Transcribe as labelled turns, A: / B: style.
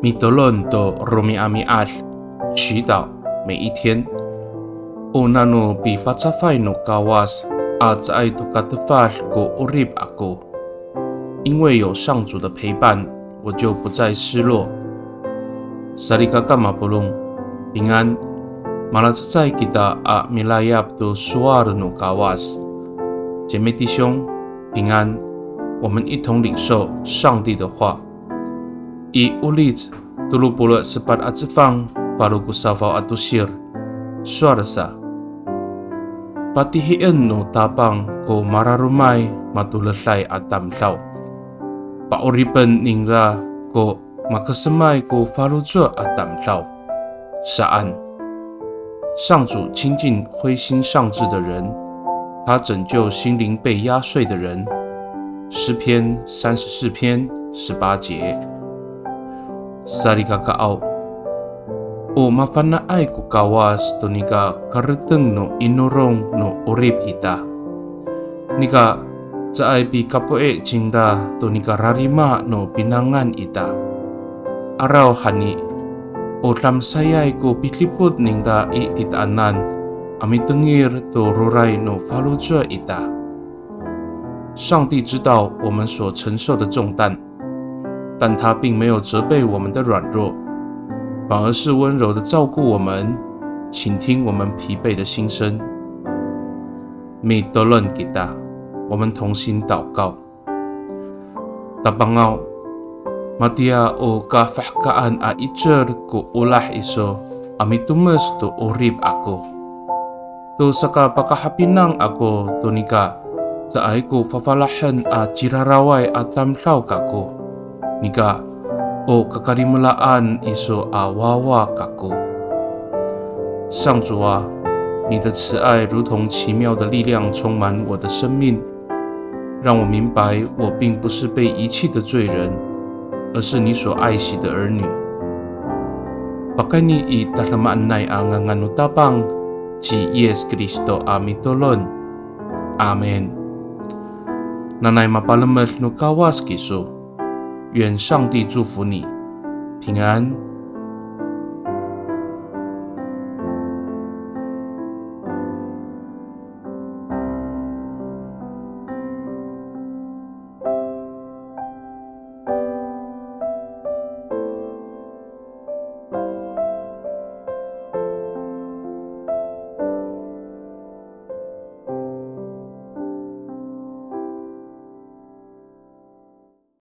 A: 米德伦的罗米阿米阿祈祷每一天。O nano bi pacafai no kawas在杜卡特法过乌里阿过，因为有上主的陪伴，我就不再失落。萨利卡干马布隆平安，马拉在吉达阿米拉亚的苏阿的努卡瓦斯，姐妹弟兄平安，我们一同领受上帝的话。以乌利兹杜鲁布勒斯巴阿兹方巴鲁古萨法阿杜西尔，苏尔萨。Patihian no tabang ko mararumay matulay at tamlaw. Pauripan ningla ko makasamay ko faluzo at tamlaw. Saan？ 上主亲近灰心丧志的人，他拯救心灵被压碎的人。诗篇34篇18节。Sarika kaau。O mafana ay ko kawas to nika kareteng no inorong no urip ita. Nika sa ay pi kapoe jingda to nika rarima no binangan ita. Araw hani o lamsayay ko pitlipod ningda ititanan amitengir to ruray no falujua ita. 上帝知道我们所承受的重担，但他并没有责备我们的软弱。反而是温柔地照顾我们，倾听我们疲惫的心声。米德伦给大，我们同心祷告。大邦奥，马蒂亚o kafahkaan a icer ko ulah iso amitumes to urip ako. To saka pakahapinang ako to nika sa ay ko papalahan a chiraraway at tamlaw kako. Nika。O kakarimulaan iso awawa kako。上主啊，你的慈爱如同奇妙的力量充满我的生命，让我明白我并不是被遗弃的罪人，而是你所爱惜的儿女。Pakani i tatamaan ang nganganutapang si Yes Kristo amitolon. Amen。Nanay mapalamal no kawas kiso。愿上帝祝福你，平安。